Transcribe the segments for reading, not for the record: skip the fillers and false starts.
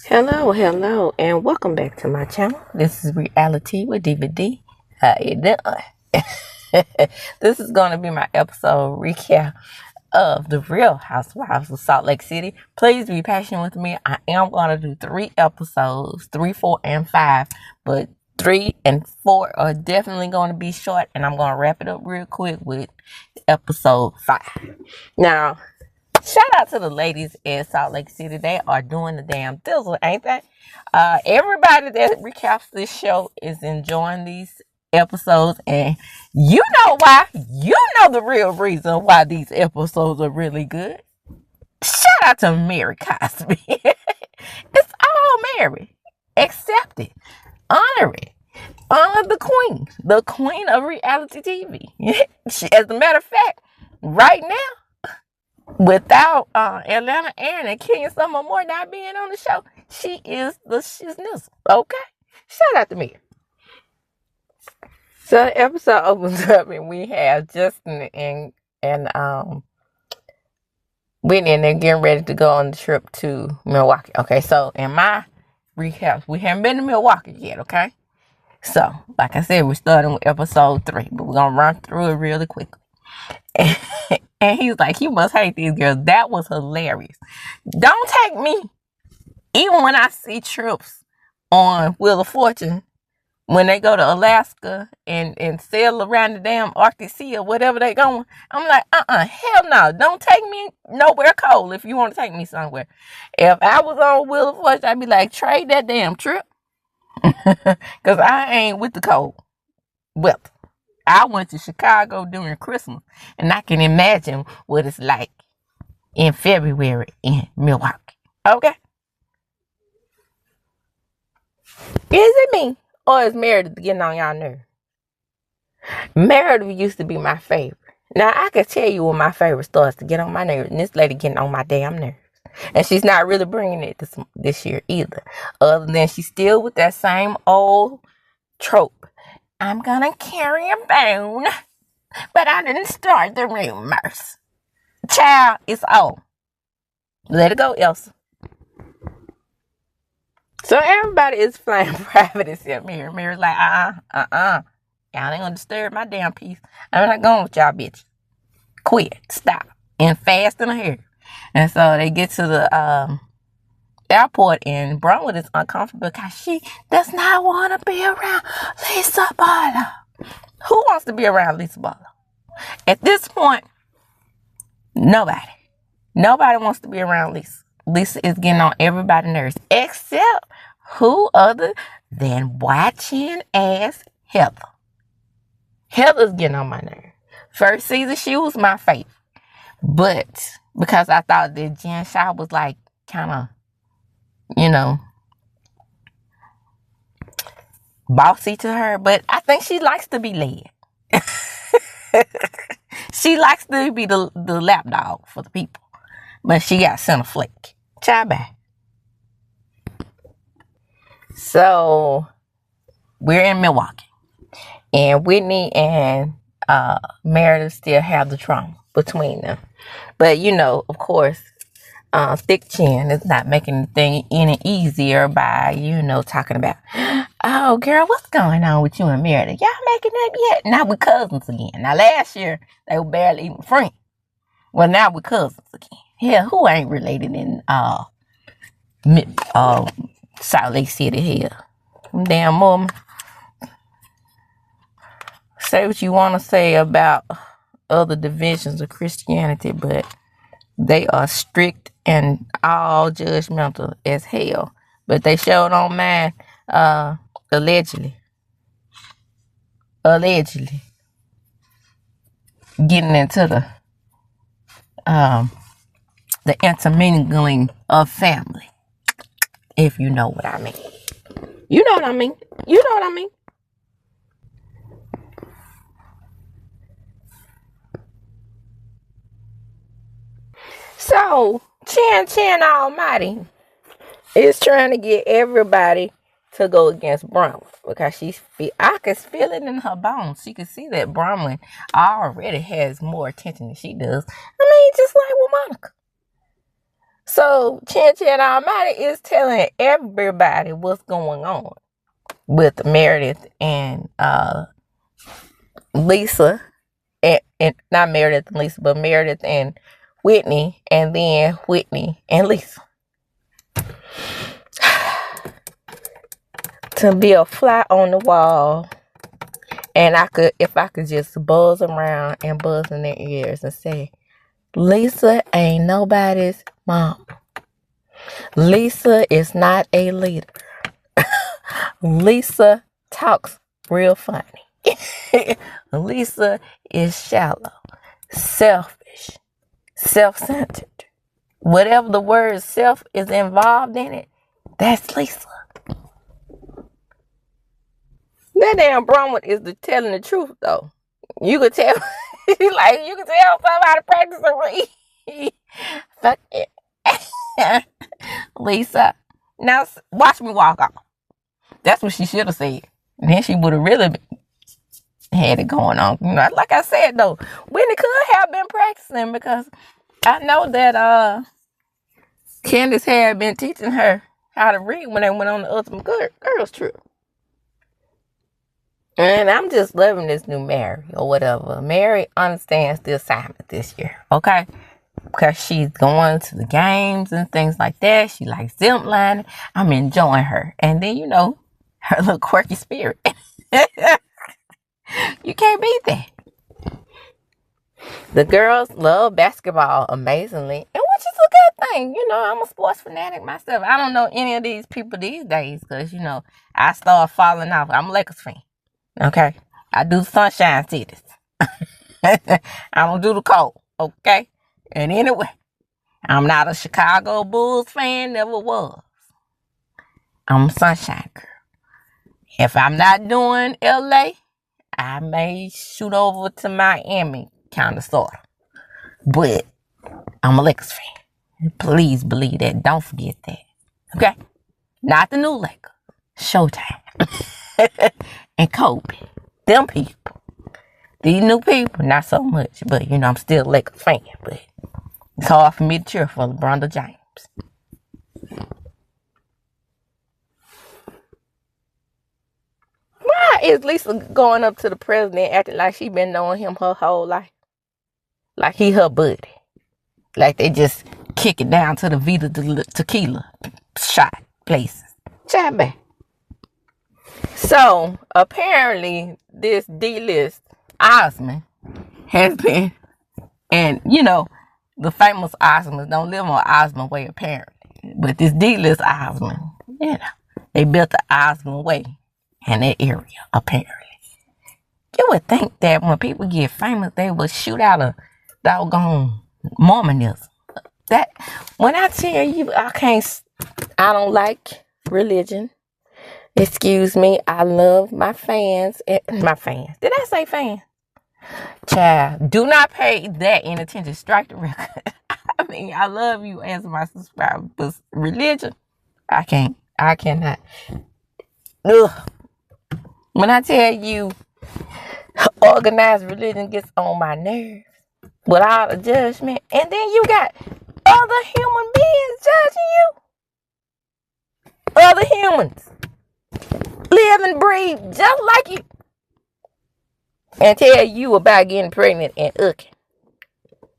Hello, and welcome back to my channel. This is Reality with DVD. How you doing? This is going to be my episode recap of The Real Housewives of Salt Lake City. Please be patient with me. I am going to do 3 episodes, 3, 4, and 5, but 3 and 4 are definitely going to be short, and I'm going to wrap it up real quick with episode 5. Now, shout out to the ladies in Salt Lake City. They are doing the damn thizzle, ain't they? Everybody that recaps this show is enjoying these episodes, and you know why. You know the real reason why these episodes are really good. Shout out to Mary Cosby. It's all Mary. Accept it. Honor it. Honor the queen of reality TV. As a matter of fact, right now, without Atlanta Aaron and Kenya Summer Moore not being on the show, she's nizzle. Okay? Shout out to me. So the episode opens up and we have Justin and Whitney, and they're getting ready to go on the trip to Milwaukee. Okay, so in my recaps, we haven't been to Milwaukee yet, okay? So, like I said, we're starting with episode 3, but we're going to run through it really quickly. And he's like, you must hate these girls. That was hilarious. Don't take me. Even when I see trips on Wheel of Fortune, when they go to Alaska and sail around the damn Arctic Sea or whatever they going, I'm like, hell no. Don't take me nowhere cold if you want to take me somewhere. If I was on Wheel of Fortune, I'd be like, trade that damn trip. Because I ain't with the cold. Well, I went to Chicago during Christmas, and I can imagine what it's like in February in Milwaukee. Okay? Is it me, or is Meredith getting on y'all nerves? Meredith used to be my favorite. Now, I can tell you when my favorite starts to get on my nerves, and this lady getting on my damn nerves. And she's not really bringing it this year either. Other than she's still with that same old trope. I'm gonna carry a bone, but I didn't start the rumors. Child, it's old. Let it go, Elsa. So everybody is flying private except Mary. Mary's like, y'all ain't gonna disturb my damn peace. I'm not going with y'all bitches. Quit, stop, and fast in a hurry. And so they get to the airport, and BRONWIN is uncomfortable because she does not want to be around Lisa Barlow. Who wants to be around Lisa Barlow? At this point, nobody. Nobody wants to be around Lisa. Lisa is getting on everybody's nerves, except who other than watching ass Heather. Heather's getting on my nerves. First season, she was my favorite. But because I thought that Jen Shaw was like kind of, bossy to her, but I think she likes to be led. She likes to be the lapdog for the people, but she got center flake. Child back. So we're in Milwaukee, and Whitney and Meredith still have the trauma between them, but of course. Thick Chin is not making the thing any easier by, talking about, oh, girl, what's going on with you and Meredith? Y'all making up yet? Now we're cousins again. Now, last year, they were barely even friends. Well, now we're cousins again. Hell, who ain't related in Salt Lake City here? Damn woman. Say what you want to say about other divisions of Christianity, but they are strict and all judgmental as hell. But they showed on mine, allegedly getting into the intermingling of family. If you know what I mean. You know what I mean. You know what I mean. So, Chan Almighty is trying to get everybody to go against BRONWIN because I can feel it in her bones. She can see that BRONWIN already has more attention than she does. I mean, just like with Monica. So Chin Chin Almighty is telling everybody what's going on with Meredith and Lisa, and not Meredith and Lisa, but Meredith and Whitney, and then Whitney and Lisa. To be a fly on the wall, and if I could just buzz around and buzz in their ears and say, Lisa ain't nobody's mom. Lisa is not a leader. Lisa talks real funny. Lisa is shallow, selfish, self-centered. Whatever the word self is involved in it, that's Lisa. That damn BRONWIN is telling the truth, though. You could tell, like, you could tell somebody practicing. Fuck it. Lisa, now watch me walk off. That's what she should have said. And then she would have really had it going on. You know, like I said, though, Whitney could have been practicing, because I know that Candace had been teaching her how to read when they went on the Ultimate Girls trip. And I'm just loving this new Mary or whatever. Mary understands the assignment this year, okay? Because she's going to the games and things like that. She likes zip lining. I'm enjoying her. And then, you know, her little quirky spirit. You can't beat that. The girls love basketball amazingly, and which is a good thing. You know, I'm a sports fanatic myself. I don't know any of these people these days because, you know, I started falling off. I'm a Lakers fan. Okay? I do sunshine cities. I don't do the cold. Okay? And anyway, I'm not a Chicago Bulls fan. Never was. I'm a sunshine girl. If I'm not doing LA, I may shoot over to Miami, kind of, sort of. But I'm a Lakers fan. Please believe that. Don't forget that. Okay? Not the new Lakers. Showtime. And Kobe. Them people. These new people, not so much. But, you know, I'm still a Lakers fan. But it's hard for me to cheer for LeBron James. Why is Lisa going up to the president acting like she been knowing him her whole life? Like he her buddy. Like they just kick it down to the Vita tequila shot places. Chat back. So, apparently, this D-list Osmond has been, and, you know, the famous Osmonds don't live on Osmond Way, apparently. But this D-list Osmond, you know, they built the Osmond Way in that area, apparently. You would think that when people get famous, they would shoot out a doggone Mormonism. That, when I tell you, I don't like religion. Excuse me, I love my fans. My fans. Did I say fans? Child, do not pay that any attention. Strike the record. I mean, I love you as my subscriber, but religion, I cannot. Ugh. When I tell you organized religion gets on my nerves with all the judgment, and then you got other human beings judging you. Other humans live and breathe just like you, and tell you about getting pregnant and hooking,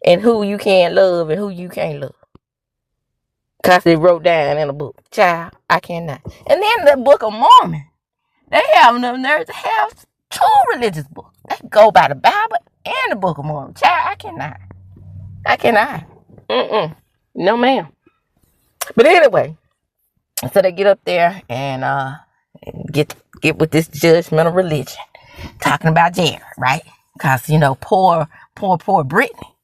and who you can love and who you can't love, because they wrote down in a book. Child, I cannot. And then the Book of Mormon, they have enough nerve to have two religious books. They go by the Bible and the Book of Mormon. Child, I cannot. No, ma'am. But anyway, so they get up there and get with this judgmental religion, talking about Jared, right? Because, you know, poor Brittany,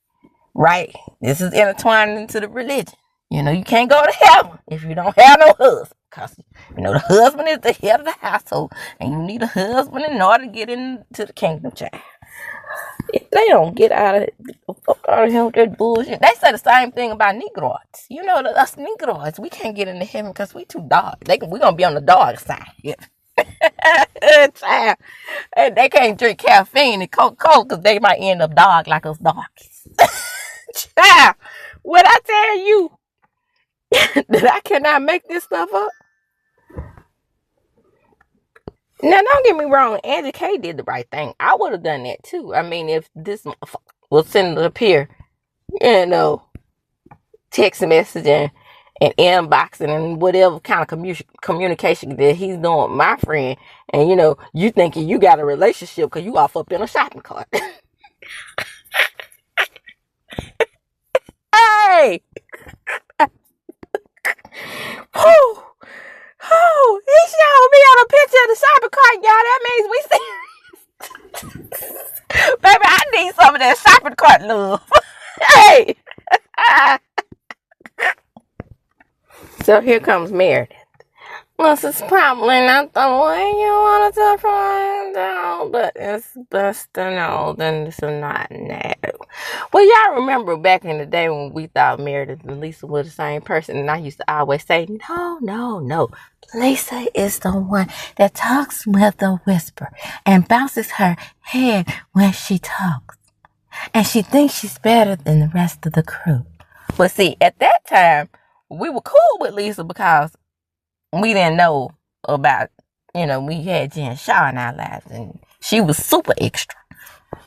right? This is intertwined into the religion. You know, you can't go to heaven if you don't have no husband. Because, you know, the husband is the head of the household, and you need a husband in order to get into the kingdom, child. If they don't get out of him with that bullshit. They say the same thing about Negroids. You know, us Negroids, we can't get into heaven because we too dark. We're going to be on the dark side. Yeah. Child. And they can't drink caffeine and Coca-Cola because they might end up dark like us darkies. Child, what I tell you, that I cannot make this stuff up. Now, don't get me wrong. Angie K did the right thing. I would have done that too. I mean, if this was send it up here, text messaging and inboxing and whatever kind of communication that he's doing with my friend, and you thinking you got a relationship because you off up in a shopping cart. Hey! He showed me on a picture of the shopping cart, y'all. That means we see. Baby, I need some of that shopping cart love. Hey! So here comes Meredith. This is probably not the way you want to find out, but it's best to know than to not know. Well, y'all remember back in the day when we thought Meredith and Lisa were the same person, and I used to always say, no. Lisa is the one that talks with a whisper and bounces her head when she talks. And she thinks she's better than the rest of the crew. But see, at that time, we were cool with Lisa because we didn't know about, we had Jen Shaw in our lives and she was super extra.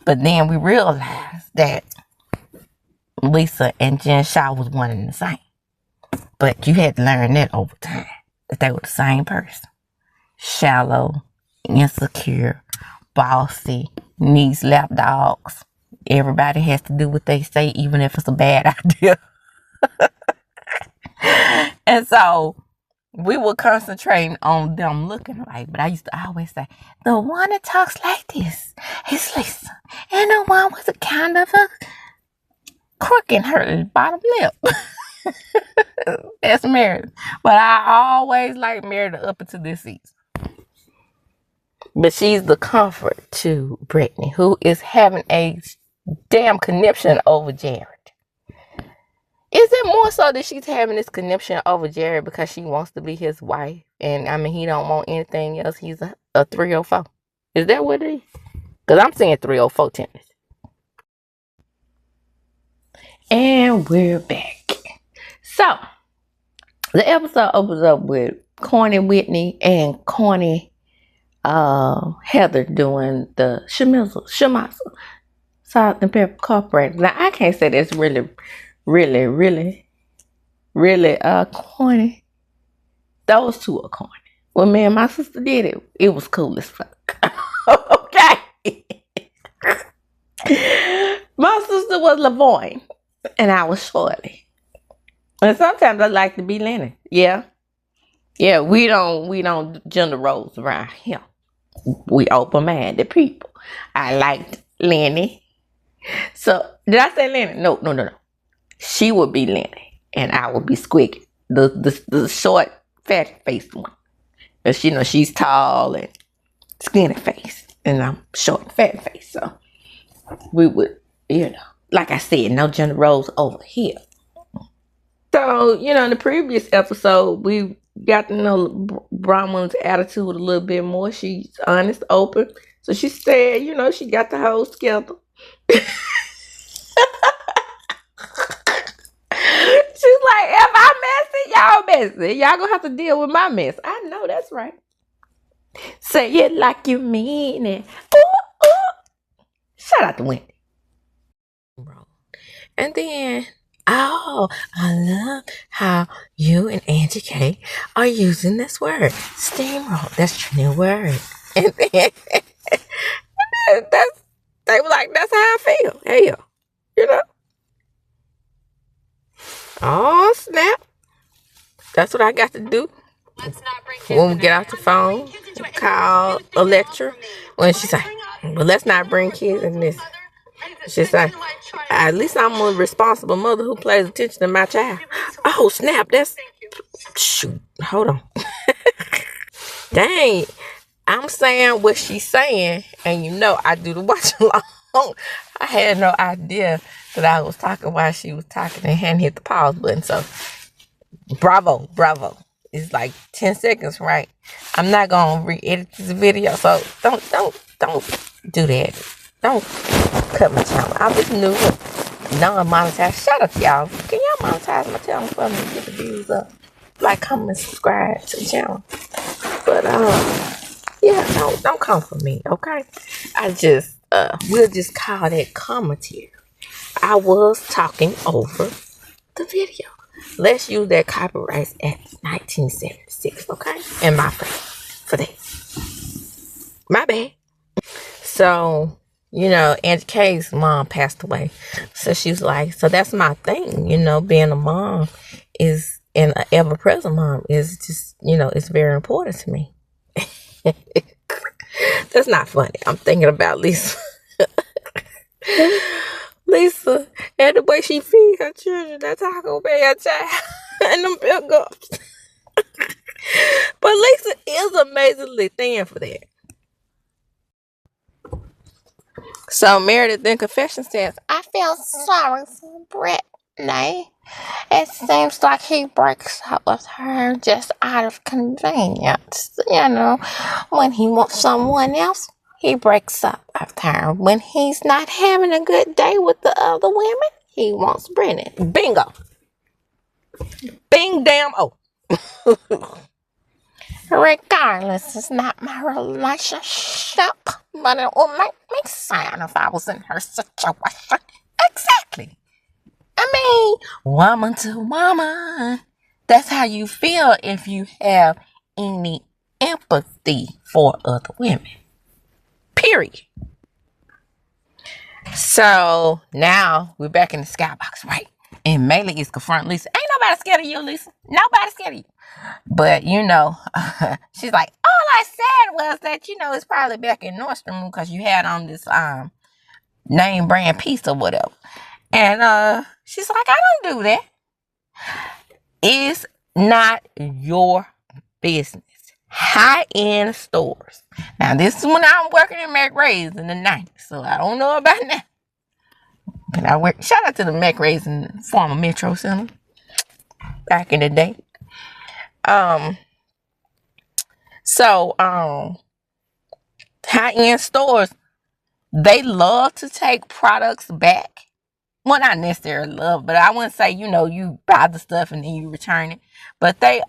But then we realized that Lisa and Jen Shaw was one and the same. But you had to learn that over time, that they were the same person. Shallow, insecure, bossy, needs lapdogs. Everybody has to do what they say, even if it's a bad idea. And so we were concentrating on them looking like, but I used to always say, the one that talks like this is Lisa. And the one with a kind of a crook in her bottom lip. That's Meredith. But I always liked Meredith up until this season. But she's the comfort to Brittany, who is having a damn conniption over Jared. Is it more so that she's having this conniption over Jared because she wants to be his wife? And I mean, he don't want anything else. He's a 304. Is that what it is? Because I'm saying 304 tennis. And we're back. So, the episode opens up with corny Whitney and corny Heather doing the Shemasa Salt and Pepper Corporate. Now, I can't say that's really corny. Those two are corny. When me and my sister did it, it was cool as fuck. Okay. My sister was Lavoine and I was Shorty. And sometimes I like to be Lenny. Yeah, we don't gender roles around here. We open-minded people. I liked Lenny. So, did I say Lenny? No. She would be Lenny, and I would be Squiggy, the short, fat-faced one. Because, she's tall and skinny face, and I'm short and fat-faced. So, we would, like I said, no gender roles over here. So, in the previous episode, we got to know BRONWIN's attitude a little bit more. She's honest, open. So she said, she got the hoes together. She's like, if I'm messy, y'all messy. Y'all gonna have to deal with my mess. I know, that's right. Say it like you mean it. Ooh. Shout out to Wendy. And then, I love how you and Angie K are using this word, steamroll. That's your new word. And then, they were like, that's how I feel. Hell, Oh, snap. That's what I got to do. When we get off the phone, call a lecturer. When she's like, well, let's not bring kids in this. She's like, at least I'm a responsible mother who pays attention to my child. Oh, snap. Shoot. Hold on. Dang. I'm saying what she's saying, and I do the watch along. I had no idea that I was talking while she was talking and hadn't hit the pause button. So, bravo. It's like 10 seconds, right? I'm not going to re-edit this video, so don't do that. Don't cut my channel. I was new, non-monetized. Shout out to y'all. Can y'all monetize my channel for me to get the views up. Like, comment, subscribe to the channel. But yeah, don't come for me, okay? I just we'll just call that commentary. I was talking over the video. Let's use that Copyright Act 1976, okay? And my face for that. My bad. So, you know, Aunt Kay's mom passed away. So she was like, so that's my thing, you know, being a mom is, and an ever-present mom is just, you know, it's very important to me. That's not funny. I'm thinking about Lisa. Lisa, and the way she feeds her children, that's how I go pay her child and them pickups. But Lisa is amazingly thin for that. So Meredith in confession says, I feel sorry for Whitney. It seems like he breaks up with her just out of convenience. You know, when he wants someone else, he breaks up with her. When he's not having a good day with the other women, he wants Brennan. Bingo. Bing damn oh. Regardless, it's not my relationship, but it would make me sad if I was in her situation. Exactly. I mean, woman to woman. That's how you feel if you have any empathy for other women. Period. So now we're back in the skybox, right? And Maylee is confronting Lisa. Ain't nobody scared of you, Lisa. Nobody scared of you. But, you know, she's like, all I said was that, you know, it's probably back in Nordstrom because you had on this name brand piece or whatever. And she's like, I don't do that. It's not your business. High-end stores. Now, this is when I was working in McRae's in the 90s, so I don't know about that. But shout out to the McRae's in the former Metro Center back in the day. High-end stores, they love to take products back. Well, not necessarily love, but I wouldn't say, you know, you buy the stuff and then you return it. But they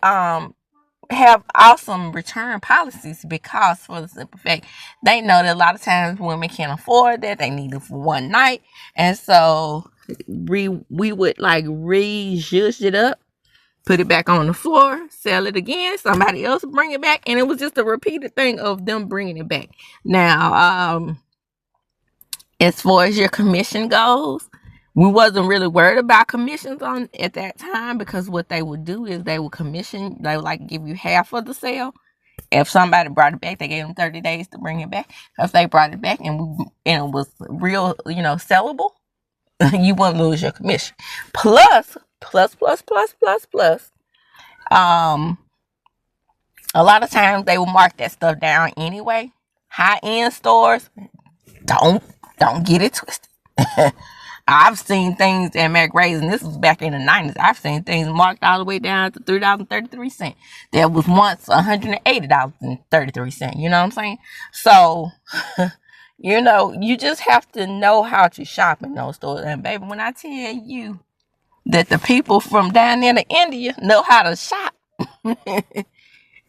have awesome return policies because, for the simple fact, they know that a lot of times women can't afford that. They need it for one night. And so we would like re-zhuzh it up, put it back on the floor, sell it again, somebody else bring it back, and it was just a repeated thing of them bringing it back. Now, as far as your commission goes, we wasn't really worried about commissions on at that time because what they would do is they would like give you half of the sale. If somebody brought it back, they gave them 30 days to bring it back. If they brought it back and it was real, you know, sellable, you wouldn't lose your commission. Plus, a lot of times they will mark that stuff down anyway. High-end stores, don't get it twisted. I've seen things at McRae's, and this was back in the 90s. I've seen things marked all the way down to $3.33. There was once $180.33. You know what I'm saying? So, you know, you just have to know how to shop in those stores. And baby, when I tell you that the people from down there in India know how to shop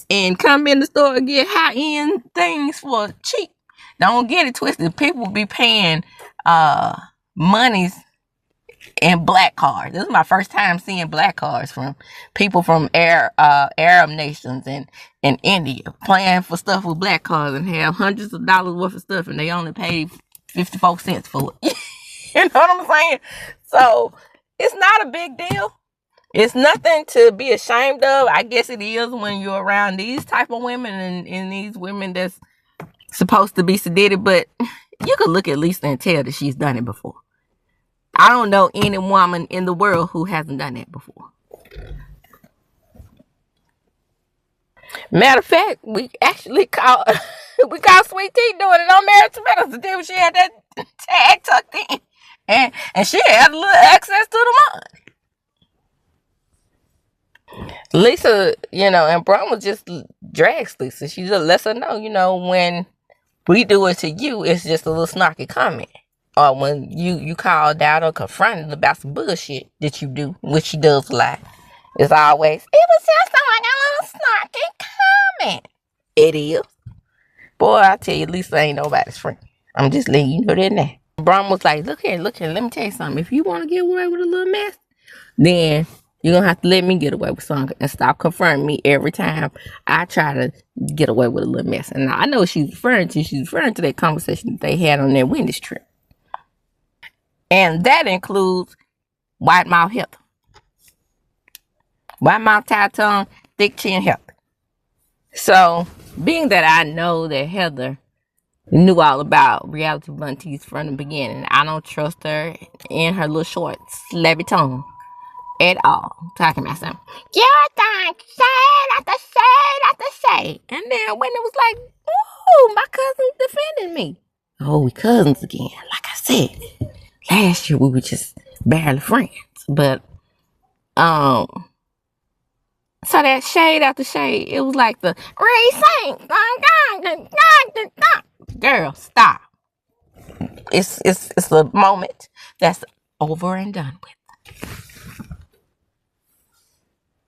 and come in the store and get high-end things for cheap, don't get it twisted. People be paying monies in black cards. This is my first time seeing black cards from people from Arab nations and in India playing for stuff with black cards and have hundreds of dollars worth of stuff and they only pay 54 cents for it. You know what I'm saying? So it's not a big deal. It's nothing to be ashamed of. I guess it is when you're around these type of women and these women that's supposed to be sedated, but you could look at Lisa and tell that she's done it before. I don't know any woman in the world who hasn't done that before. Matter of fact, we actually caught Sweet Tea doing it on Married to Medicine. Then she had that tag tucked in, and she had a little access to the money. Lisa, you know, and Bronwyn just drags Lisa. She just lets her know, you know, when we do it to you, it's just a little snarky comment. or when you called out or confronted about some bullshit that you do, which she does a lot. It's always, it was just like a little snarky comment. It is. Boy, I tell you, Lisa ain't nobody's friend. I'm just letting you know that now. Bron was like, look here, let me tell you something. If you want to get away with a little mess, then you're going to have to let me get away with something and stop confronting me every time I try to get away with a little mess. And I know what she's referring to. She's referring to that conversation that they had on their Wendy's trip. And that includes white mouth Heather. White mouth, tight tongue, thick chin Heather. So, being that I know that Heather knew all about reality bunties from the beginning, I don't trust her in her little short, slabby tongue at all. Talking about something. You think shade after shade after shade. And then when it was like, ooh, my cousin's defending me. Oh, we cousins again. Like I said, last year we were just barely friends. But, so that shade after shade, it was like the resync. Girl, stop. It's a moment that's over and done with.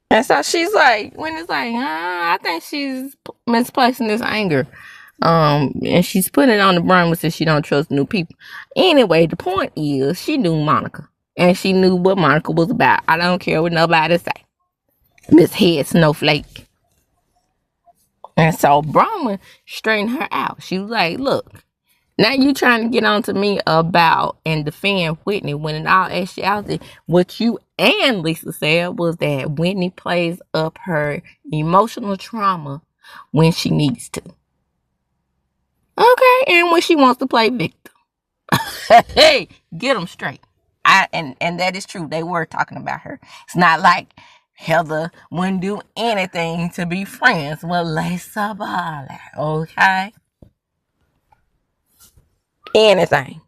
And so she's like, when it's like, I think she's misplacing this anger. And she's putting it on the Bronwyn since she don't trust new people. Anyway, the point is, she knew Monica. And she knew what Monica was about. I don't care what nobody say. Miss Head Snowflake. And so Bronwyn straightened her out. She was like, look, now you trying to get on to me about and defend Whitney when in all actuality, what you and Lisa said was that Whitney plays up her emotional trauma when she needs to. Okay, and when she wants to play victim. Hey, get them straight. And that is true. They were talking about her. It's not like Heather wouldn't do anything to be friends with Lisa Barley. Okay? Anything.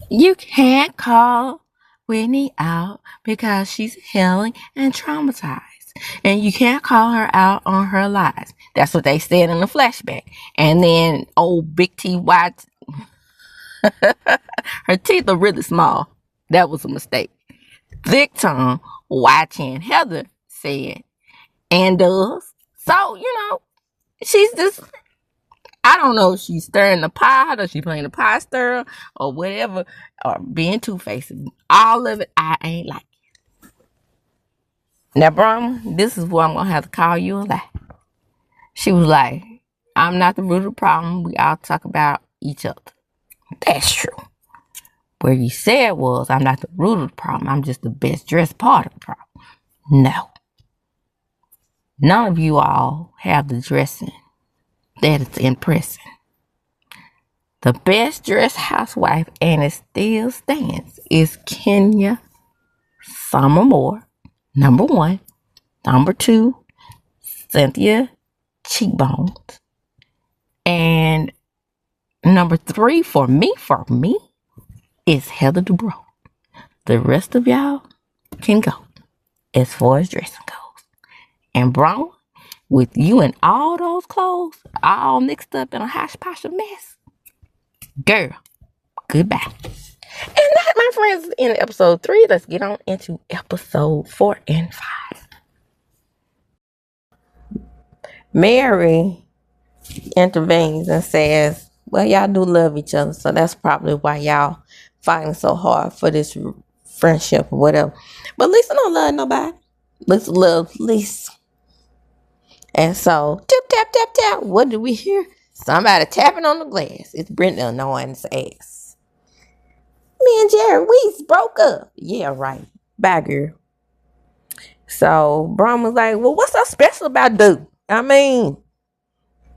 You can't call Whitney out because she's healing and traumatized. And you can't call her out on her lies. That's what they said in the flashback. And then old Big T White, her teeth are really small. That was a mistake. Thick tongue, watching Heather said and does. So, she's just, I don't know if she's stirring the pot or she playing the pot stirrer or whatever, or being two-faced. All of it, I ain't like it. Now, Bronwyn, this is where I'm going to have to call you a lie. She was like, I'm not the root of the problem. We all talk about each other. That's true. Where you said was, I'm not the root of the problem. I'm just the best dressed part of the problem. No. None of you all have the dressing that is impressing. The best dressed housewife, and it still stands, is Kenya Summer Moore, number 1. Number 2, Cynthia Cheekbones. And number 3 for me, is Heather Dubrow. The rest of y'all can go as far as dressing goes. And Bronwyn, with you and all those clothes all mixed up in a hodgepodge of mess, girl, goodbye. And that, my friends, is in episode 3. Let's get on into episode 4 and 5. Mary intervenes and says, well, y'all do love each other, so that's probably why y'all fighting so hard for this friendship or whatever. But Lisa don't love nobody. Lisa loves Lisa. And so, tap, tap, tap, tap. What do we hear? Somebody tapping on the glass. It's Brenda annoying his ass. Me and Jerry, we broke up. Yeah, right. Bye, girl. So, Bron was like, well, what's so special about dude? I mean,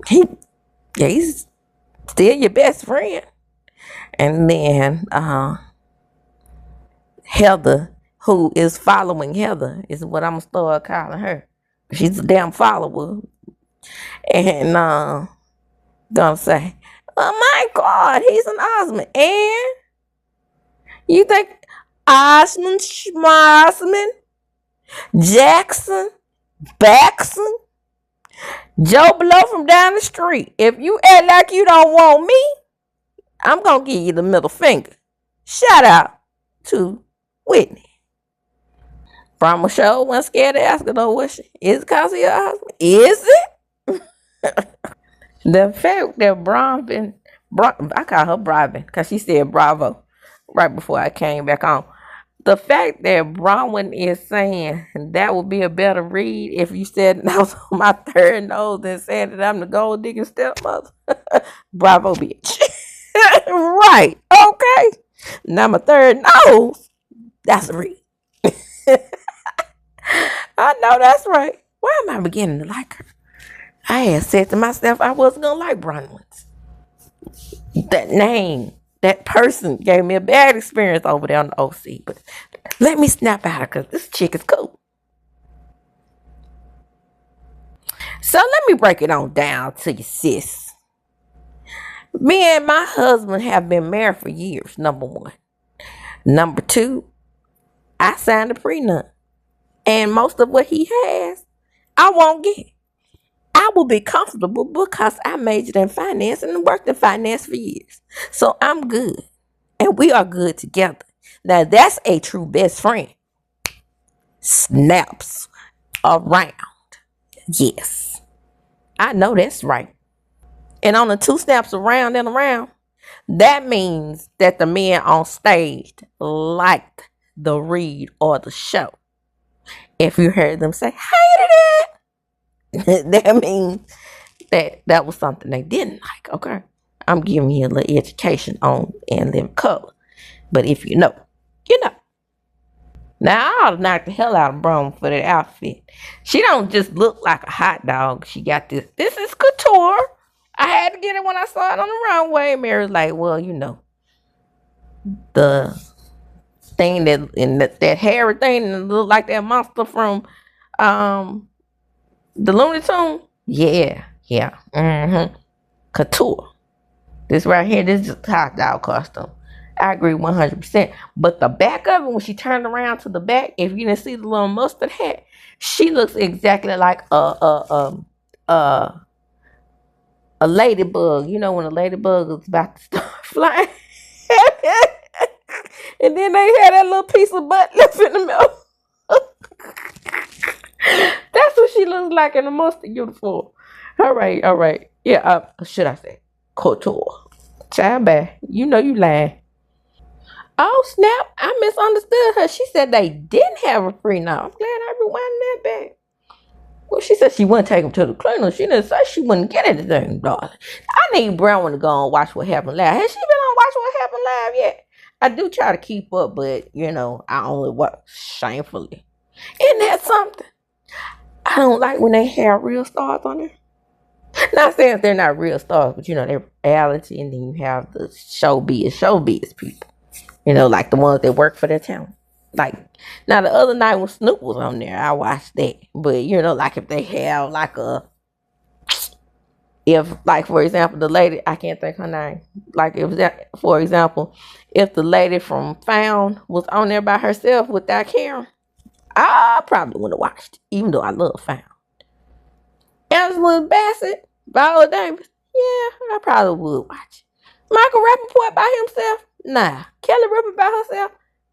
he's still your best friend. And then Heather, who is following Heather, is what I'm going to start calling her. She's a damn follower. And gonna say, oh my God, he's an Osmond. And you think Osmond, Schmosman, Jackson, Baxon, Joe Blow from down the street, if you act like you don't want me, I'm going to give you the middle finger. Shout out to Whitney. From a show, wasn't scared to ask her, though, was she? Is it because of your husband? Is it? The fact that Bronwyn, I call her Bronwyn because she said bravo right before I came back on. The fact that Bronwyn is saying that would be a better read if you said I was on my third nose and said that I'm the gold digging stepmother. Bravo, bitch. Right. Okay. Now my third nose. That's a read. I know that's right. Why am I beginning to like her? I had said to myself I wasn't going to like Bronwyn's. That name, that person gave me a bad experience over there on the OC. But let me snap out of because this chick is cool. So let me break it on down to you, sis. Me and my husband have been married for years, number one. Number two, I signed a prenup. And most of what he has, I won't get. I will be comfortable because I majored in finance and worked in finance for years. So I'm good. And we are good together. Now that's a true best friend. Snaps around. Yes. I know that's right. And on the 2 snaps around and around, that means that the men on stage liked the read or the show. If you heard them say, hated it, that means that was something they didn't like. Okay. I'm giving you a little education on and live color. But if you know, you know. Now, I ought to knock the hell out of Bronwyn for that outfit. She don't just look like a hot dog. She got this. This is couture. I had to get it when I saw it on the runway. Mary's like, well, you know, the thing that hairy thing that look like that monster from the Looney Tunes. Yeah. Couture. This right here, this is a hot dog costume. I agree 100%. But the back of it, when she turned around to the back, if you didn't see the little mustard hat, she looks exactly like a ladybug. You know when a ladybug is about to start flying. And then they had that little piece of butt left in the middle. That's what she looks like in a mustard uniform. All right. Yeah, should I say couture? Child bad. You know you lying. Oh, snap. I misunderstood her. She said they didn't have a prenup. I'm glad I rewinded that back. Well, she said she wouldn't take him to the clinic. She didn't say she wouldn't get anything, darling. I need Bronwyn to go and watch What Happened Live. Has she been on Watch What Happened Live yet? I do try to keep up, but, you know, I only watch shamefully. Isn't that something? I don't like when they have real stars on there. Not saying they're not real stars, but, you know, they're reality, and then you have the showbiz people. You know, like the ones that work for their town. Like, now the other night when Snoop was on there, I watched that. But, you know, like if they have like for example, the lady, I can't think her name. Like, for example, if the lady from Found was on there by herself without Karen, I probably wouldn't have watched it, even though I love Found. Angela Bassett, Viola Davis, yeah, I probably would watch it. Michael Rappaport by himself? Nah. Kelly Ripa by herself?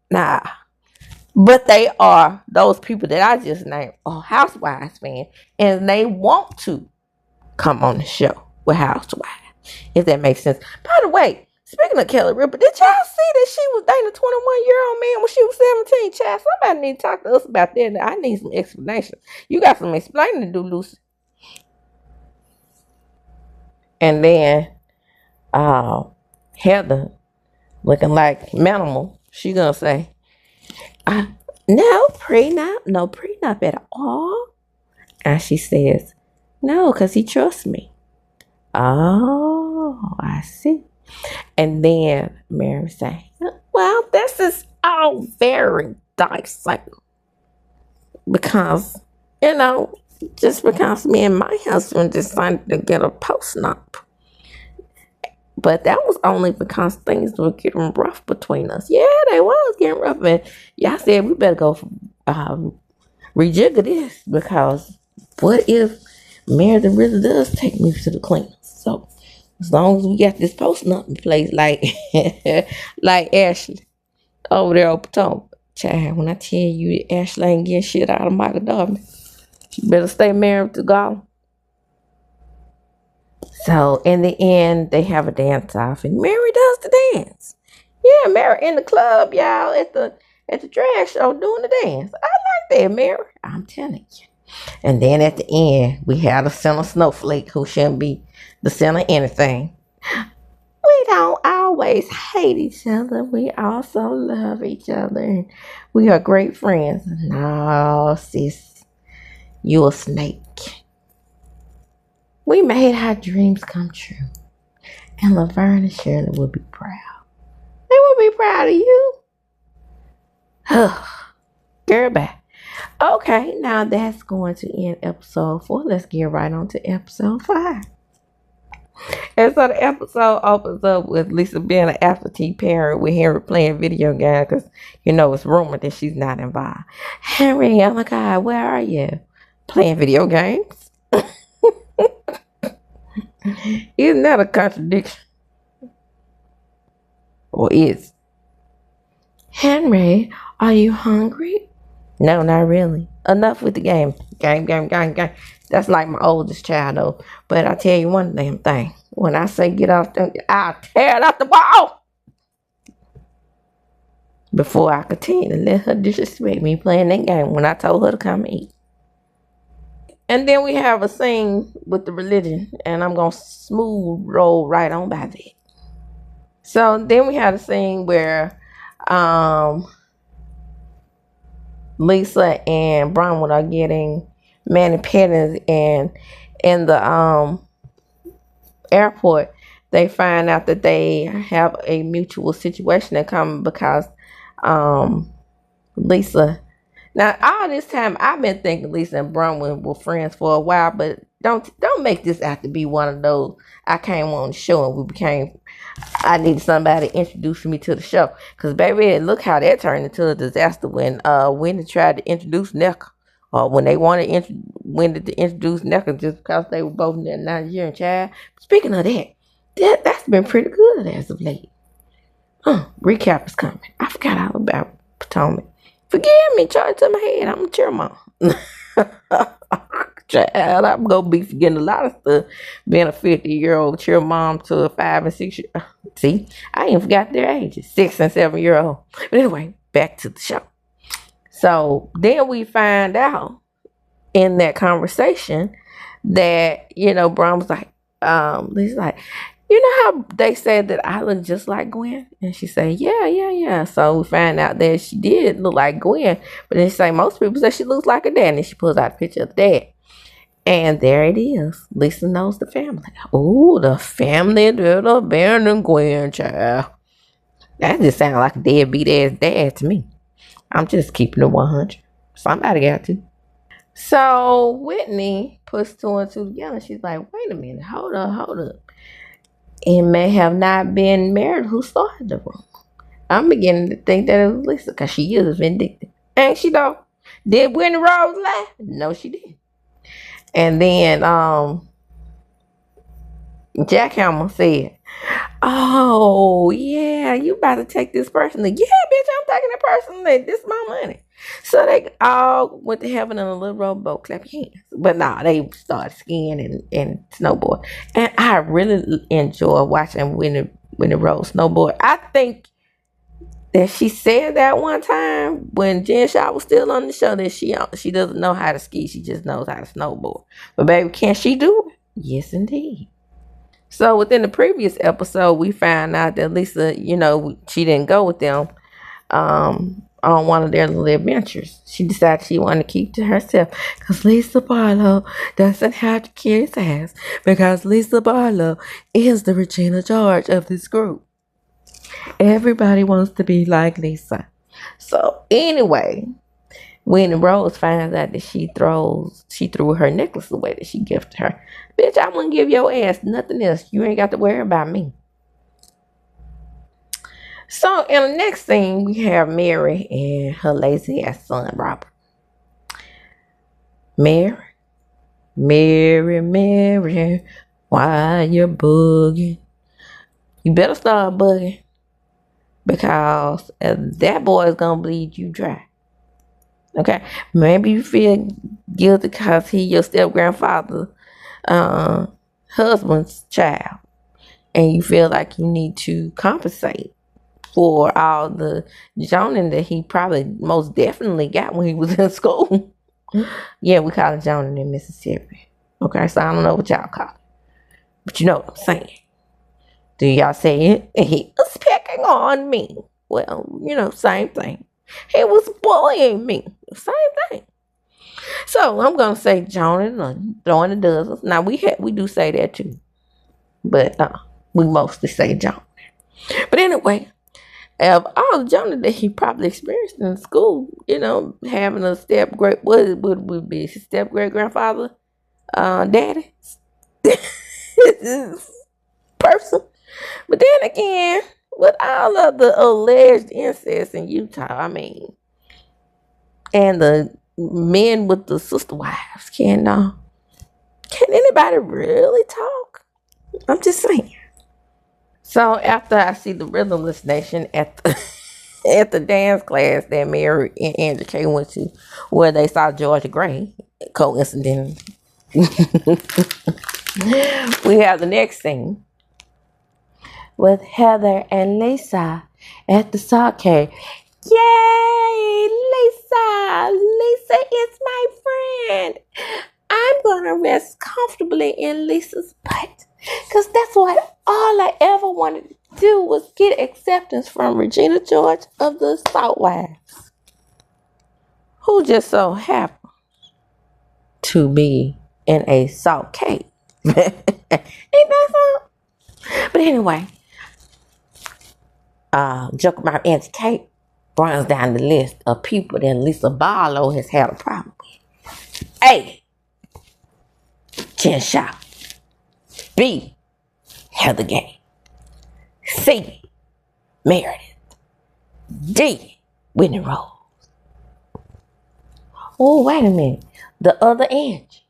Nah. But they are, those people that I just named, are Housewives fans, and they want to come on the show with Housewives, if that makes sense. By the way, speaking of Kelly Ripa, did y'all see that she was dating a 21-year-old man when she was 17? Child, somebody need to talk to us about that. I need some explanation. You got some explaining to do, Lucy. And then Heather, looking like Manimal, she gonna say, no prenup at all. And she says, no, because he trusts me. Oh, I see. And then Mary say, well, this is all very dicey. Because, you know, just because me and my husband decided to get a post-nup. But that was only because things were getting rough between us. Yeah, they was getting rough. And y'all said we better go rejigger this, because what if Meredith really does take me to the cleaners? So As long as we got this posting up in place, like like Ashley over there on Potomac. Child, when I tell you Ashley ain't getting shit out of Michael Darby, she better stay married to God. So in the end, they have a dance off, and Mary does the dance. Yeah, Mary in the club, y'all, at the drag show doing the dance. I like that, Mary. I'm telling you. And then at the end, we have the center snowflake who shouldn't be the center of anything. We don't always hate each other. We also love each other. And we are great friends. No, sis, you a snake. We made our dreams come true. And Laverne and Shirley will be proud. They will be proud of you. Girl, bye. Okay, now that's going to end episode 4. Let's get right on to episode 5. And so the episode opens up with Lisa being an absentee parent with Henry playing video games because, it's rumored that she's not involved. Henry, oh my God, where are you? Playing video games? Isn't that a contradiction? Or is? Henry, are you hungry? No, not really. Enough with the game. Game. That's like my oldest child, though. But I tell you one damn thing. When I say get off, I'll tear it off the wall. Before I continue to let her disrespect me playing that game when I told her to come and eat. And then we have a scene with the religion. And I'm going to smooth roll right on by that. So then we had a scene where Lisa and Bronwyn are getting mani-pedis, and in the airport they find out that they have a mutual situation that comes because Lisa. Now all this time I've been thinking Lisa and Bronwyn were friends for a while, but don't make this out to be one of those I came on the show and I needed somebody to introduce me to the show. Because, baby, look how that turned into a disaster when Whitney tried to introduce Necca. Or when they wanted to introduce Necca just because they were both in their Nigerian child. Speaking of that's been pretty good as of late. Recap is coming. I forgot all about Potomac. Forgive me, charge to my head. I'm a cheer mom. Child, I'm gonna be forgetting a lot of stuff. Being a 50-year-old cheer mom to a 5 and 6 year. See, I even forgot their ages, 6 and 7-year-old. But anyway, back to the show. So then we find out in that conversation that Bron was like, Lisa's like, how they said that I look just like Gwen? And she said, yeah. So we find out that she did look like Gwen. But then she say most people say she looks like her dad. And she pulls out a picture of the dad. And there it is. Lisa knows the family. Oh, the family that abandoned Gwen, child. That just sounds like a deadbeat ass dad to me. I'm just keeping it 100. Somebody got to. So Whitney puts 2 and 2 together. She's like, wait a minute. Hold up. It may have not been Meredith who started the room. I'm beginning to think that it was Lisa because she is vindictive. Ain't she though? Did Whitney Rose lie? No, she didn't. And then Jackhammer said, oh, yeah, you about to take this personally. Yeah, bitch, I'm taking it personally. This is my money. So they all went to heaven in a little rowboat, clap your hands. But nah, they started skiing and snowboard. And I really enjoy watching Whitney Rose snowboard. I think that she said that one time when Jen Shaw was still on the show that she doesn't know how to ski. She just knows how to snowboard. But baby, can she do it? Yes, indeed. So within the previous episode, we found out that Lisa, she didn't go with them on one of their little adventures. She decided she wanted to keep to herself because Lisa Barlow doesn't have to kiss ass because Lisa Barlow is the Regina George of this group. Everybody wants to be like Lisa. So anyway, when Rose finds out that she threw her necklace away that she gifted her. Bitch, I wouldn't give your ass nothing else. You ain't got to worry about me. So in the next scene, we have Mary and her lazy ass son, Robert. Mary, Why you're bugging? You better start bugging, because that boy is gonna bleed you dry. Okay, maybe you feel guilty because he your step grandfather, husband's child, and you feel like you need to compensate for all the joning that he probably most definitely got when he was in school. Yeah, we call it joning in Mississippi. Okay, so I don't know what y'all call it, but you know what I'm saying. Do y'all say it? He was picking on me. Well, same thing. He was bullying me. Same thing. So I'm gonna say joning or throwing the dozens. Now we do say that too, but we mostly say joning. But anyway, of all the journey that he probably experienced in school, having a step great would be his step great grandfather, daddy, person. But then again, with all of the alleged incest in Utah, and the men with the sister wives, can anybody really talk? I'm just saying. So after I see the Rhythmless Nation at the dance class that Mary and Andrew K went to, where they saw Georgia Gray, coincidentally, we have the next scene with Heather and Lisa at the soccer. Yay, Lisa! Lisa is my friend. I'm gonna rest comfortably in Lisa's butt, because that's what all I ever wanted to do, was get acceptance from Regina George of the Salt Wives, who just so happened to be in a salt cave. Ain't that something? But anyway, joke about Auntie Kate runs down the list of people that Lisa Barlow has had a problem with. A, Jen Shaw. B, Heather Gay. C, Meredith. D, Whitney Rose. Oh, wait a minute. The other Angie.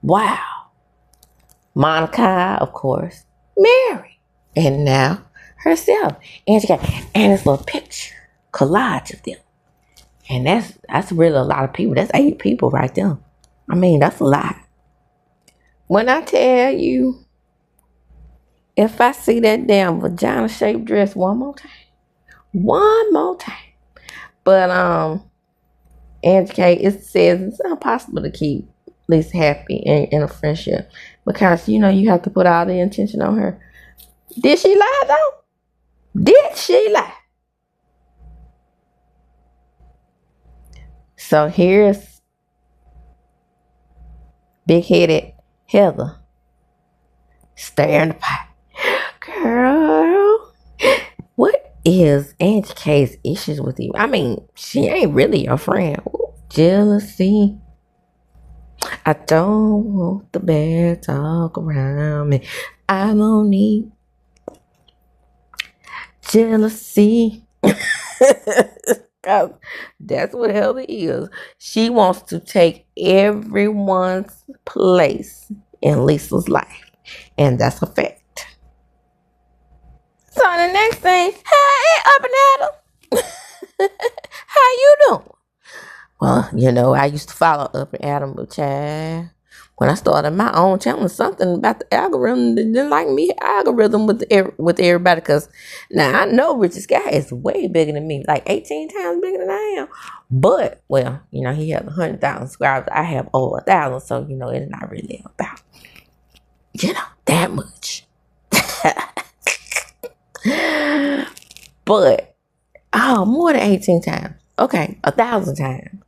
Wow. Monica, of course. Mary. And now herself. Angie got, and it's a picture collage of them. And that's really a lot of people. That's 8 people right there. That's a lot. When I tell you, if I see that damn vagina-shaped dress one more time. But Angie K, it says it's impossible to keep Lisa happy in a friendship, because you have to put all the intention on her. Did she lie though? Did she lie? So here's big-headed Heather staring the pot. Girl, what is Auntie K's issues with you? She ain't really your friend. Ooh, jealousy. I don't want the bad talk around me. I don't need jealousy. That's what Heather is. She wants to take everyone's place in Lisa's life, and that's a fact. So the next thing, hey, up and Adam. How you doing? Well, I used to follow Up and Adam, but child, when I started my own channel, something about the algorithm that didn't like me. Algorithm with everybody, because now I know Richard Sky is way bigger than me, like 18 times bigger than I am. But he has 100,000 subscribers. I have over 1,000, so it's not really about that much. But more than 18 times. Okay, 1,000 times,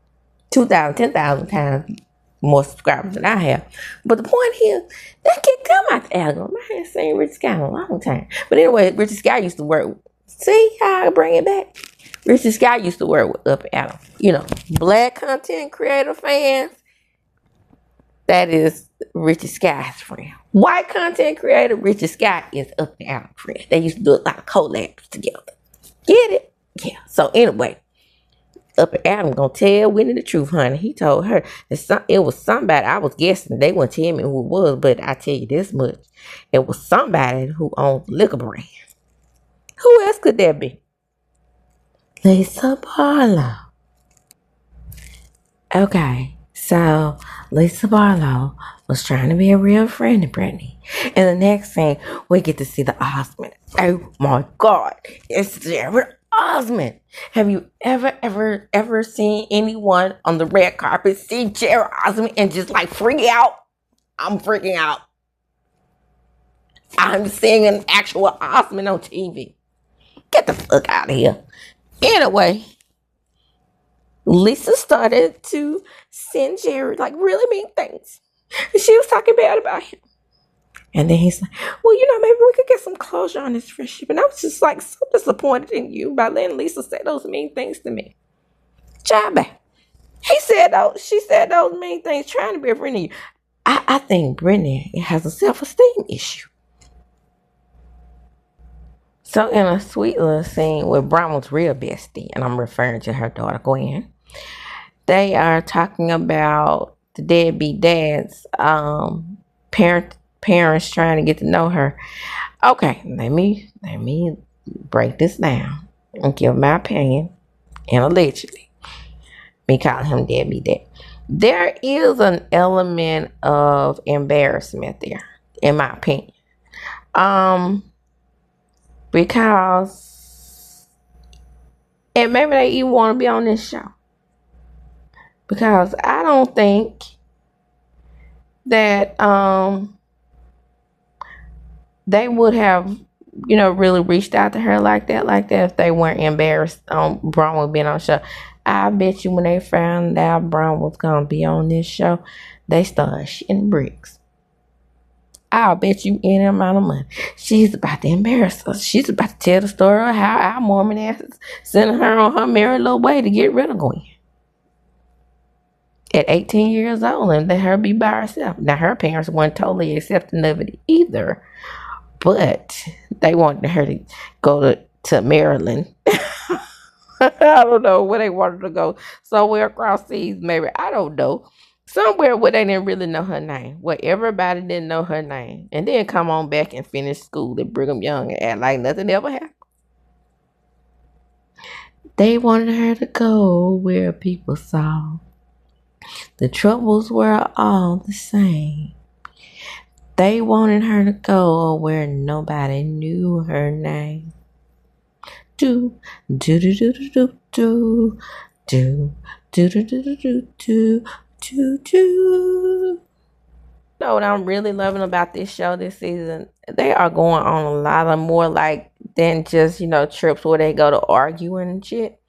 2,000, 10,000 times more subscribers than I have. But the point here, that kid come out the algorithm. I haven't seen Richard Sky in a long time. But anyway, Richard Sky used to work. See how I bring it back? Richard Sky used to work with Up and Adam. Black content creator fans, that is Richard Sky's friend. White content creator, Richard Sky is Up and Adam's friend. They used to do a lot of collabs together. Get it? Yeah. So anyway, up and Adam gonna tell Whitney the truth, honey. He told her that it was somebody. I was guessing they wouldn't tell me who it was, but I tell you this much: it was somebody who owned the liquor brand. Who else could that be? Lisa Barlow. Okay, so Lisa Barlow was trying to be a real friend to Brittany. And the next thing, we get to see the Osmond. Oh my God, it's Jared Osmond. Have you ever seen anyone on the red carpet see Jared Osmond and just like freak out? I'm freaking out. I'm seeing an actual Osmond on TV. Get the fuck out of here. Anyway, Lisa started to send Jared like really mean things. She was talking bad about him. And then he's like, well, maybe we could get some closure on this friendship. And I was just like so disappointed in you by letting Lisa say those mean things to me. Jabba. She said those mean things trying to be a friend of you. I think Brittany has a self-esteem issue. So in a sweet little scene with Bronwyn's real bestie, and I'm referring to her daughter Gwen, they are talking about the deadbeat dad's parents trying to get to know her. Okay, let me break this down and give my opinion. And allegedly, me calling him deadbeat dad. There is an element of embarrassment there, in my opinion. Because, and maybe they even want to be on this show. Because I don't think that they would have, really reached out to her like that if they weren't embarrassed on Bronwyn being on the show. I bet you when they found out Bronwyn was going to be on this show, they started shitting bricks. I'll bet you any amount of money. She's about to embarrass us. She's about to tell the story of how our Mormon ass is sending her on her merry little way to get rid of Gwen. At 18 years old and let her be by herself. Now, her parents weren't totally accepting of it either. But they wanted her to go to Maryland. I don't know where they wanted to go. Somewhere across seas, maybe. I don't know. Somewhere where they didn't really know her name. Where everybody didn't know her name. And then come on back and finish school at Brigham Young and act like nothing ever happened. They wanted her to go where people saw the troubles were all the same. They wanted her to go where nobody knew her name. Do do do do do do do do do do do do do do. know what I'm really loving about this show this season? They are going on a lot of more like than just, trips where they go to arguing and shit.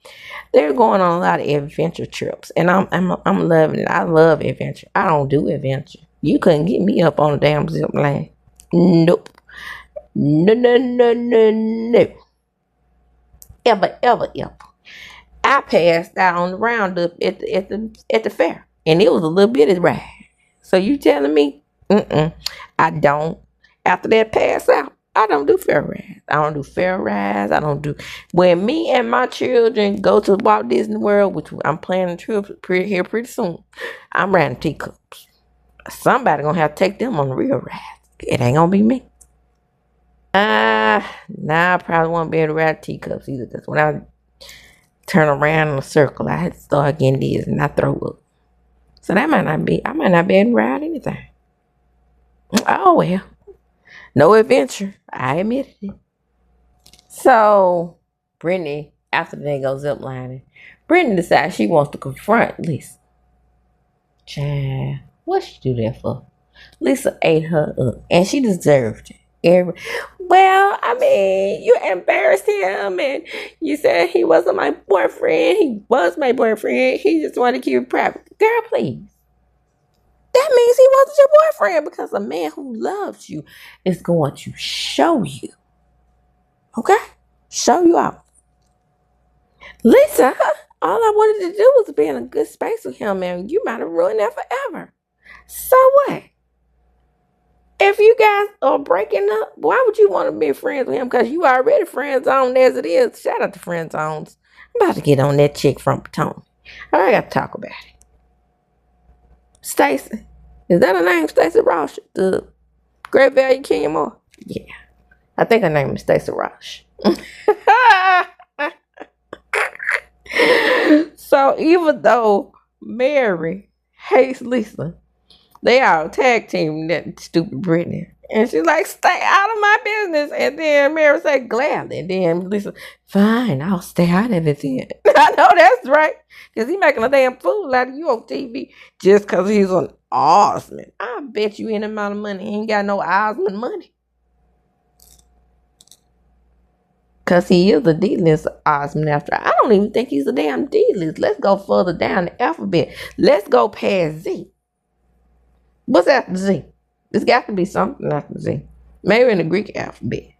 They're going on a lot of adventure trips. And I'm loving it. I love adventure. I don't do adventure. You couldn't get me up on a damn zip line. Nope. No, no, no, no, no. Ever, ever, ever. I passed out on the roundup at the fair. And it was a little bitty ride. So you telling me? I don't. After that pass out, I don't do fair rides. I don't do fair rides. I don't do. When me and my children go to Walt Disney World, which I'm planning a trip here pretty soon, I'm riding teacups. Somebody gonna have to take them on the real ride. It ain't gonna be me. I probably won't be able to ride teacups either. Because when I turn around in a circle, I had to start getting dizzy and I throw up. So I might not be able to ride anything. Oh well. No adventure. I admitted it. So Brittany, after they go ziplining, Brittany decides she wants to confront Lisa. Child, what she do that for? Lisa ate her up and she deserved it. Well, I mean, you embarrassed him and you said he wasn't my boyfriend. He was my boyfriend. He just wanted to keep it private. Girl, please. That means he wasn't your boyfriend because a man who loves you is going to show you. Okay? Show you out. Lisa, all I wanted to do was be in a good space with him and you might have ruined that forever. So what? If you guys are breaking up, why would you want to be friends with him? Because you already friend zoned as it is. Shout out to friend zones. I'm about to get on that chick from Potomac. I got to talk about it. Stacy. Is that her name? Stacy Rhoslc? The Great Value King Moore? Yeah. I think her name is Stacy Rhoslc. So even though Mary hates Lisa, they all tag team that stupid Brittany. And she's like, stay out of my business. And then Mary said, gladly. And then Lisa, fine, I'll stay out of it then. I know that's right. Because he's making a damn fool out of you on TV just because he's an Osmond. I bet you any amount of money he ain't got no Osmond money. Because he is a D-list Osmond after. I don't even think he's a damn D-list. Let's go further down the alphabet. Let's go past Z. What's after Z? There's got to be something after Z. Maybe in the Greek alphabet.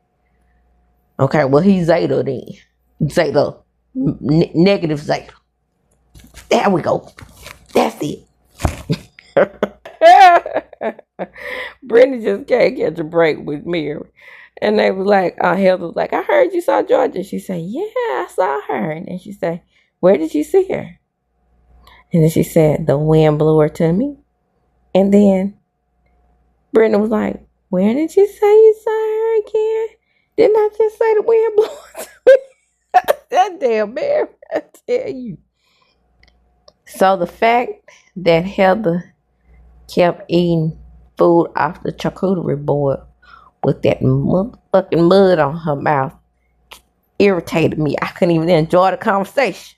Okay, well, he's Zeta then. Zeta. Negative Zeta. There we go. That's it. Brittany just can't catch a break with Mary. And they was like, Heather was like, I heard you saw Georgia. She said, yeah, I saw her. And then she said, where did you see her? And then she said, the wind blew her to me. And then Brittany was like, where did you say you saw her again? Didn't I just say the wind blew her to me? That damn Mary, I tell you. So the fact that Heather kept eating food off the charcuterie board with that motherfucking mud on her mouth irritated me. I couldn't even enjoy the conversation.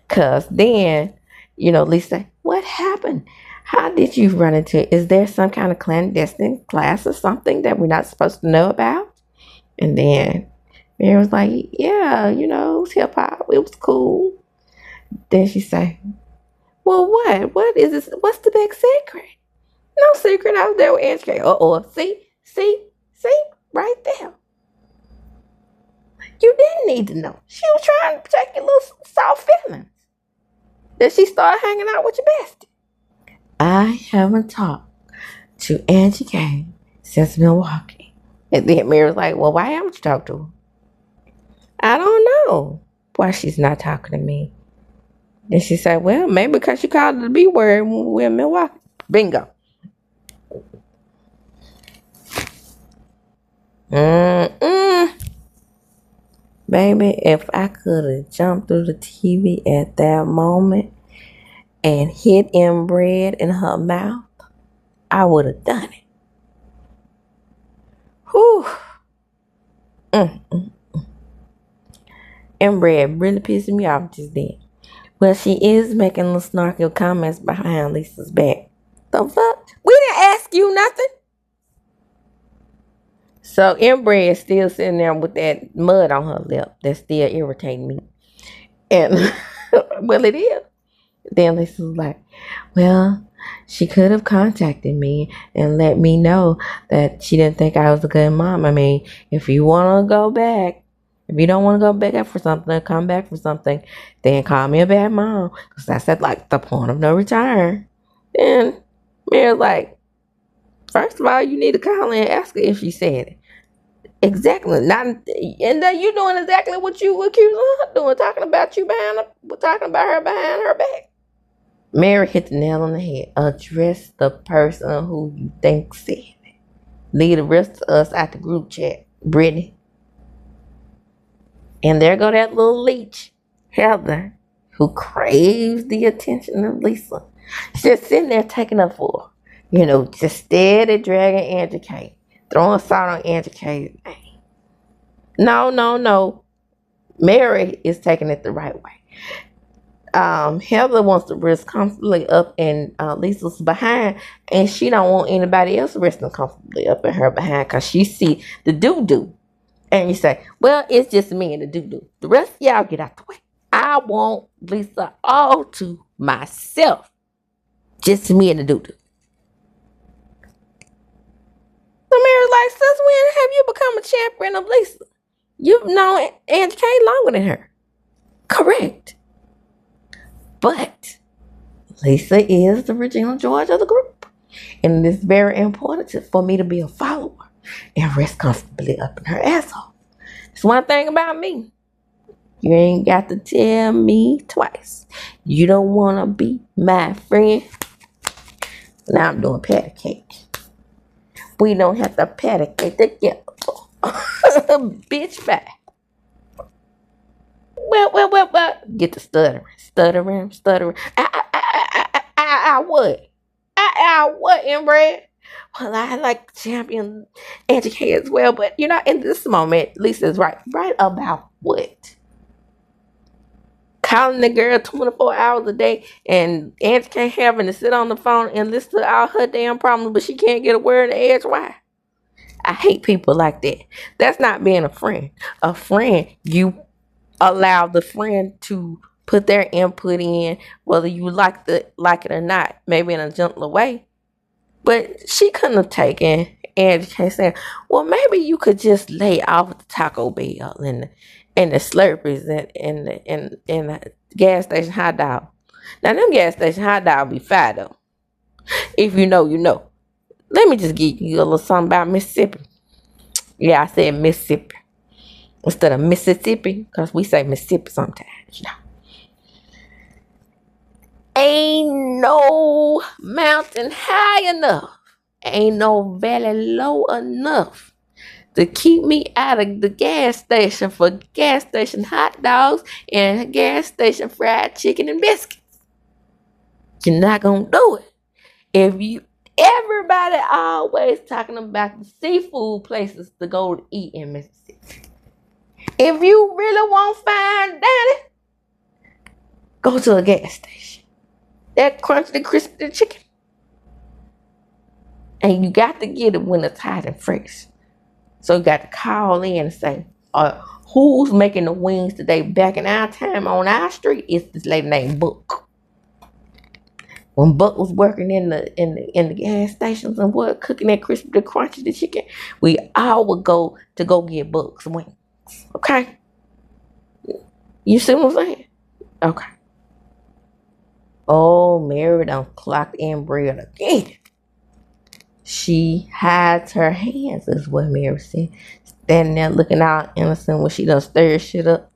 Because then, Lisa, what happened? How did you run into it? Is there some kind of clandestine class or something that we're not supposed to know about? And then Mary was like, yeah, it was hip hop. It was cool. Then she said, well, what? What is this? What's the big secret? No secret. I was there with Angie K. See, right there. You didn't need to know. She was trying to protect your little soft feelings. Then she started hanging out with your bestie. I haven't talked to Angie K since Milwaukee. And then Mary was like, well, why haven't you talked to her? I don't know why she's not talking to me. And she said, well, maybe because she called her the B word when we were in Milwaukee. Bingo. Baby, if I could have jumped through the TV at that moment and hit inbred in her mouth, I would have done it. Whew. Inbred really pissing me off just then. Well, she is making little snarky comments behind Lisa's back. The fuck? We didn't ask you nothing. So inbred is still sitting there with that mud on her lip that's still irritating me. And, well, it is. Then Lisa was like, well, she could have contacted me and let me know that she didn't think I was a good mom. I mean, if you want to go back, if you don't want to go back for something, come back for something, then call me a bad mom. Because that's at like the point of no return. Then Mary's like, first of all, you need to call and ask her if she said it. Exactly. Not, and then you doing exactly what you accusing her doing, talking about you behind her, talking about her behind her back. Mary hit the nail on the head. Address the person who you think said it. Leave the rest of us out the group chat. Brittany. And there go that little leech, Heather, who craves the attention of Lisa. She's just sitting there taking up for her. Just steady dragging Angie K. Throwing salt on Angie K's name. No. Mary is taking it the right way. Heather wants to rest comfortably up in Lisa's behind, and she don't want anybody else resting comfortably up in her behind because she see the doo-doo. And you say, well, it's just me and the doo-doo. The rest of y'all get out the way. I want Lisa all to myself. Just me and the doo-doo. So Mary's like, since when have you become a champion of Lisa? You've known Angie K longer than her. Correct. But Lisa is the Regina George of the group. And it's very important for me to be a follower and rest comfortably up in her asshole. It's one thing about me. You ain't got to tell me twice. You don't want to be my friend. Now I'm doing patty cake. We don't have to patty cake together. Bitch, bye. Well. Get the stuttering. I what? I what, inbred? Well, I like champion educate as well, but you know, in this moment, Lisa's right. Right about what? Calling the girl 24 hours a day, and Angie can't having to sit on the phone and listen to all her damn problems, but she can't get a word in edge. Why? I hate people like that. That's not being a friend. A friend, you allow the friend to put their input in, whether you like it or not, maybe in a gentler way. But she couldn't have taken Angie saying, well, maybe you could just lay off the Taco Bell and the Slurpees and the gas station hot dog. Now, them gas station hot dog be fire, though. If you know, you know. Let me just give you a little something about Mississippi. Yeah, I said Mississippi instead of Mississippi, because we say Mississippi sometimes, you know. Ain't no mountain high enough. Ain't no valley low enough to keep me out of the gas station for gas station hot dogs and gas station fried chicken and biscuits. You're not gonna do it. Everybody always talking about the seafood places to go to eat in Mississippi. If you really want fine dining, go to a gas station. That crunchy, crispy chicken. And you got to get it when it's hot and fresh. So you got to call in and say, who's making the wings today? Back in our time on our street, it's this lady named Buck. When Buck was working in the gas stations and what cooking that crispy, the crunchy, the chicken, we all would go get Buck's wings. Okay, you see what I'm saying? Okay. Oh, Mary done clocked in bread again. She hides her hands, is what Mary said. Standing there looking all innocent when she done stir shit up.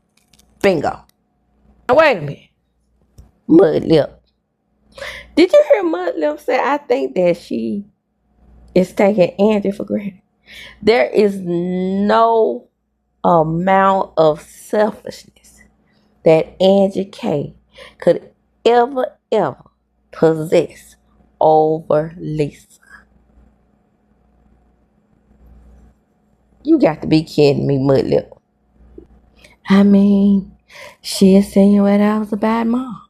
Bingo. Now wait a minute. Mud Lip. Did you hear Mud Lip say, I think that she is taking Angie for granted? There is no amount of selfishness that Angie K could ever possess over Lisa. You got to be kidding me, Mud Lip. I mean, she insinuated I was a bad mom.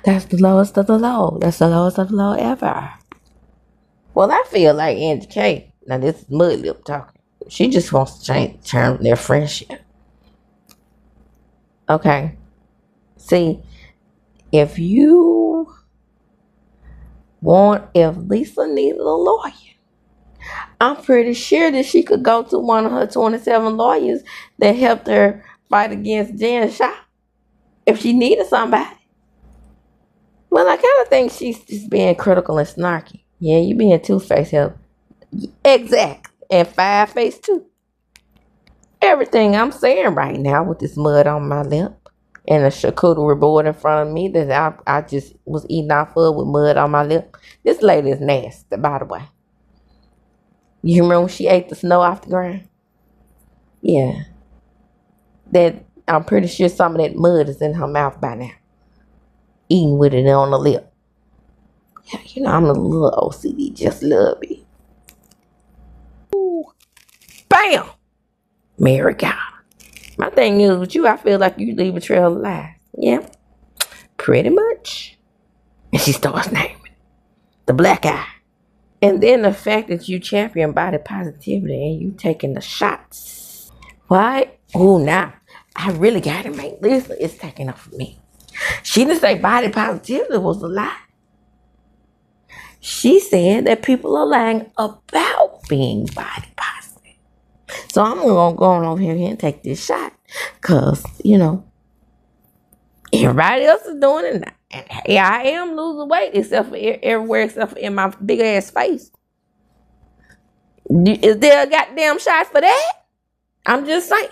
That's the lowest of the low. That's the lowest of the low ever. Well, I feel like Angie K, now this is Mud Lip talking, she just wants to turn their friendship. Okay. See, if Lisa needed a lawyer, I'm pretty sure that she could go to one of her 27 lawyers that helped her fight against Jen Shaw if she needed somebody. Well, I kind of think she's just being critical and snarky. Yeah, you being two-faced here. Exactly. And five-faced too. Everything I'm saying right now with this mud on my lip and a charcuterie board in front of me that I just was eating off of with mud on my lip. This lady is nasty, by the way. You remember when she ate the snow off the ground? Yeah. That I'm pretty sure some of that mud is in her mouth by now. Eating with it on the lip. Yeah, you know, I'm a little OCD, just a little bit. Ooh. Bam! Mary got her. My thing is with you, I feel like you leave a trail of lies. Yeah, pretty much. And she starts naming the black eye. And then the fact that you champion body positivity and you taking the shots. Why? Oh, now I really got to make Lisa is taking up for me. She didn't say body positivity was a lie. She said that people are lying about being body positive. So I'm going to go on over here and take this shot. Because, you know, everybody else is doing it now. And hey, I am losing weight except for everywhere except for in my big ass face. Is there a goddamn shot for that? I'm just saying.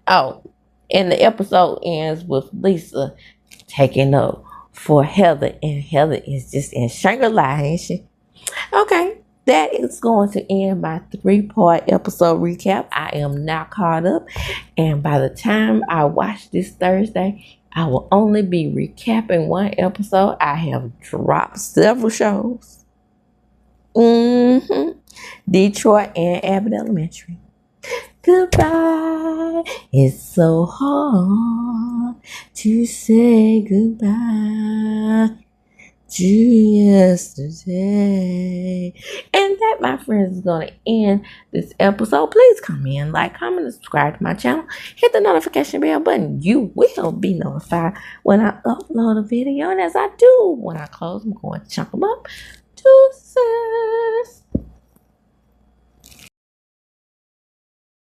Oh, And the episode ends with Lisa taking up for Heather, and Heather is just in Shangri-La, ain't she? Okay, that is going to end my 3-part episode recap. I am now caught up, and by the time I watch this Thursday, I will only be recapping one episode. I have dropped several shows. Detroit and Abbott Elementary. Goodbye. It's so hard to say goodbye to yesterday. And that, my friends, is going to end this episode. Please come in, like, comment, and subscribe to my channel. Hit the notification bell button. You will be notified when I upload a video. And as I do, when I close, I'm going to chunk them up. Deuces.